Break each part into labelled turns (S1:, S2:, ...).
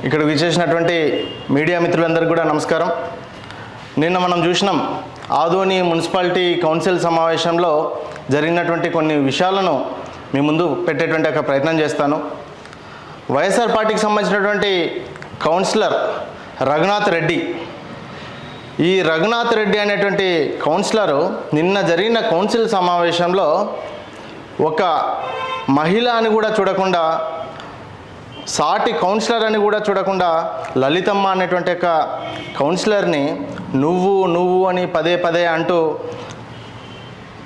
S1: ఇక్కడ విచ్చేసినటువంటి మీడియా మిత్రులందరికీ కూడా నమస్కారం. నిన్న మనం చూసినాం ఆదోని మున్సిపాలిటీ కౌన్సిల్ సమావేశంలో జరిగినటువంటి కొన్ని విషయాలను మీ ముందు పెట్టేటువంటి ఒక ప్రయత్నం చేస్తాను. వైఎస్ఆర్ పార్టీకి సంబంధించినటువంటి కౌన్సిలర్ రఘునాథ్ రెడ్డి, ఈ రఘునాథ్ రెడ్డి అనేటువంటి కౌన్సిలరు నిన్న జరిగిన కౌన్సిల్ సమావేశంలో ఒక మహిళ అని కూడా చూడకుండా, సాటి కౌన్సిలర్ అని కూడా చూడకుండా లలితమ్మ అనేటువంటి ఒక కౌన్సిలర్ని నువ్వు అని పదే పదే అంటూ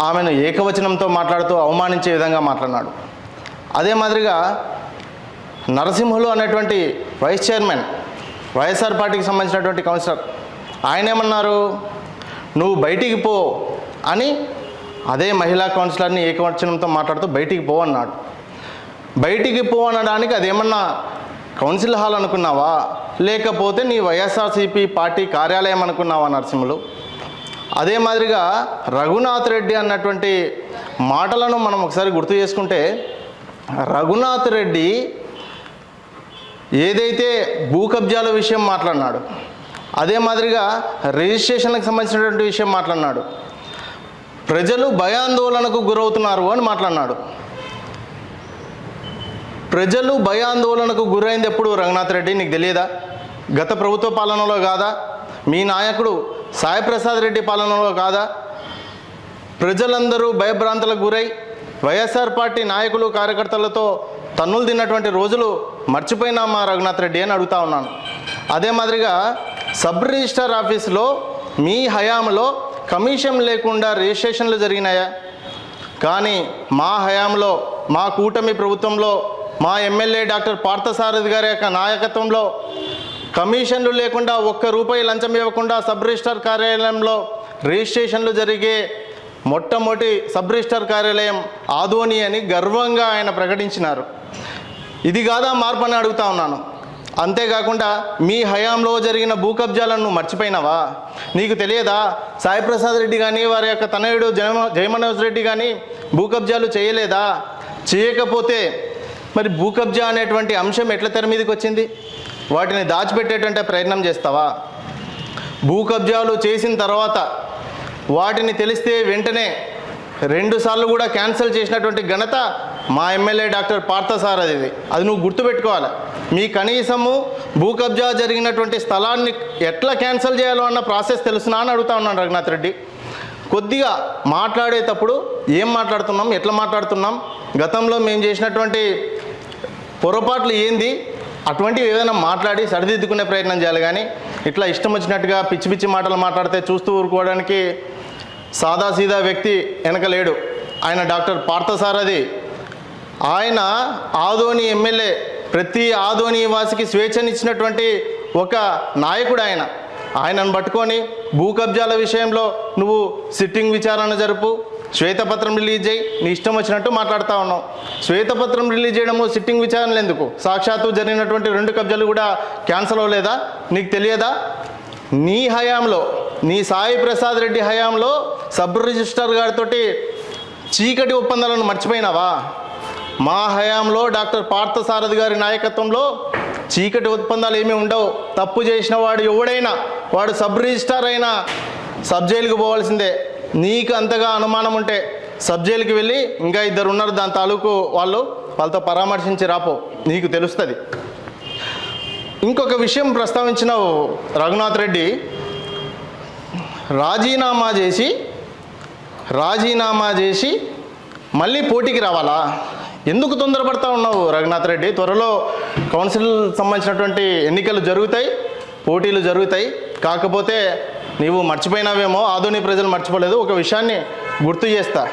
S1: ఆమెను ఏకవచనంతో మాట్లాడుతూ అవమానించే విధంగా మాట్లాడినాడు. అదే మాదిరిగా నరసింహులు అనేటువంటి వైస్ చైర్మన్, వైఎస్ఆర్ పార్టీకి సంబంధించినటువంటి కౌన్సిలర్, ఆయన ఏమన్నారు, నువ్వు బయటికి పో అని అదే మహిళా కౌన్సిలర్ని ఏకవచనంతో మాట్లాడుతూ బయటికి పో అన్నాడు. బయటికి పో అనడానికి అదేమన్నా కౌన్సిల్ హాల్ అనుకున్నావా, లేకపోతే నీ వైఎస్ఆర్సీపీ పార్టీ కార్యాలయం అనుకున్నావా నరసింహులు? అదే మాదిరిగా రఘునాథ్ రెడ్డి అన్నటువంటి మాటలను మనం ఒకసారి గుర్తు చేసుకుంటే, రఘునాథ్ రెడ్డి ఏదైతే భూ కబ్జాల విషయం మాట్లాడినాడు, అదే మాదిరిగా రిజిస్ట్రేషన్లకు సంబంధించినటువంటి విషయం మాట్లాడినాడు, ప్రజలు భయాందోళనకు గురవుతున్నారు అని మాట్లాడినాడు. ప్రజలు భయాందోళనకు గురైంది ఎప్పుడు రఘునాథ్ రెడ్డి, నీకు తెలియదా? గత ప్రభుత్వ పాలనలో కాదా? మీ నాయకుడు సాయి ప్రసాద్ రెడ్డి పాలనలో కాదా? ప్రజలందరూ భయభ్రాంతులకు గురై వైఎస్ఆర్ పార్టీ నాయకులు కార్యకర్తలతో తన్నులు తిన్నటువంటి రోజులు మర్చిపోయినా మా రఘునాథ్ రెడ్డి అని అడుగుతా ఉన్నాను. అదే మాదిరిగా సబ్ రిజిస్టర్ ఆఫీసులో మీ హయాంలో కమిషన్ లేకుండా రిజిస్ట్రేషన్లు జరిగినాయా? కానీ మా హయాంలో, మా కూటమి ప్రభుత్వంలో, మా ఎమ్మెల్యే డాక్టర్ పార్థసారథి గారి యొక్క నాయకత్వంలో కమిషన్లు లేకుండా ₹1 లంచం ఇవ్వకుండా సబ్ రిజిస్టర్ కార్యాలయంలో రిజిస్ట్రేషన్లు జరిగే మొట్టమొదటి సబ్ రిజిస్టర్ కార్యాలయం ఆదోని అని గర్వంగా ఆయన ప్రకటించినారు. ఇది కాదా మార్పు అని అడుగుతా ఉన్నాను. అంతేకాకుండా మీ హయాంలో జరిగిన భూ కబ్జాలను మర్చిపోయినావా? నీకు తెలియదా? సాయి ప్రసాద్ రెడ్డి కానీ వారి యొక్క తనయుడు జయమనోజ్ రెడ్డి కానీ భూ కబ్జాలు చేయలేదా? చేయకపోతే మరి భూ కబ్జా అనేటువంటి అంశం ఎట్ల తెర మీదకి వచ్చింది? వాటిని దాచిపెట్టేటువంటి ప్రయత్నం చేస్తావా? భూ కబ్జాలు చేసిన తర్వాత వాటిని తెలిస్తే వెంటనే 2 సార్లు కూడా క్యాన్సిల్ చేసినటువంటి ఘనత మా ఎమ్మెల్యే డాక్టర్ పార్థసారథిది. అది నువ్వు గుర్తుపెట్టుకోవాలి. మీ కనీసము భూ కబ్జా జరిగినటువంటి స్థలాన్ని ఎట్లా క్యాన్సిల్ చేయాలో అన్న ప్రాసెస్ తెలుసునా అని అడుగుతా ఉన్నాను రఘునాథ్ రెడ్డి. కొద్దిగా మాట్లాడేటప్పుడు ఏం మాట్లాడుతున్నాం, ఎట్లా మాట్లాడుతున్నాం, గతంలో మేము చేసినటువంటి పొరపాట్లు ఏంది, అటువంటివి ఏదైనా మాట్లాడి సరిదిద్దుకునే ప్రయత్నం చేయాలి. కానీ ఇట్లా ఇష్టం వచ్చినట్టుగా పిచ్చి పిచ్చి మాటలు మాట్లాడితే చూస్తూ ఊరుకోవడానికి సాదాసీదా వ్యక్తి వెనక లేడు. ఆయన డాక్టర్ పార్థసారథి. ఆయన ఆదోని ఎమ్మెల్యే, ప్రతి ఆదోని వాసికి స్వేచ్ఛనిచ్చినటువంటి ఒక నాయకుడు ఆయన. ఆయనను పట్టుకొని భూ కబ్జాల విషయంలో నువ్వు సిట్టింగ్ విచారణ జరుపు, శ్వేతపత్రం రిలీజ్ చేయి, నీ ఇష్టం వచ్చినట్టు మాట్లాడుతూ ఉన్నావు. శ్వేతపత్రం రిలీజ్ చేయడము, సిట్టింగ్ విచారణలు ఎందుకు? సాక్షాత్తు జరిగినటువంటి 2 కబ్జాలు కూడా క్యాన్సల్ అవ్వలేదా? నీకు తెలియదా? నీ హయాంలో, నీ సాయి ప్రసాద్ రెడ్డి హయాంలో సబ్ రిజిస్టర్ గారితో చీకటి ఒప్పందాలను మర్చిపోయినావా? మా హయాంలో డాక్టర్ పార్థసారథి గారి నాయకత్వంలో చీకటి ఒప్పందాలు ఏమీ ఉండవు. తప్పు చేసిన వాడు ఎవడైనా, వాడు సబ్ రిజిస్టార్ అయినా సబ్ జైలుకి పోవాల్సిందే. నీకు అంతగా అనుమానం ఉంటే సబ్ జైలుకి వెళ్ళి, ఇంకా 2 ఉన్నారు దాని తాలూకు వాళ్ళతో పరామర్శించి రాపో, నీకు తెలుస్తుంది. ఇంకొక విషయం ప్రస్తావించినావు రఘునాథ్ రెడ్డి, రాజీనామా చేసి మళ్ళీ పోటీకి రావాలా? ఎందుకు తొందరపడతా ఉన్నావు రఘునాథ్ రెడ్డి? త్వరలో కౌన్సిల్ సంబంధించినటువంటి ఎన్నికలు జరుగుతాయి, పోటీలు జరుగుతాయి. కాకపోతే నీవు మర్చిపోయినావేమో, ఆదోని ప్రజలు మర్చిపోలేదు. ఒక విషయాన్ని గుర్తు చేస్తా.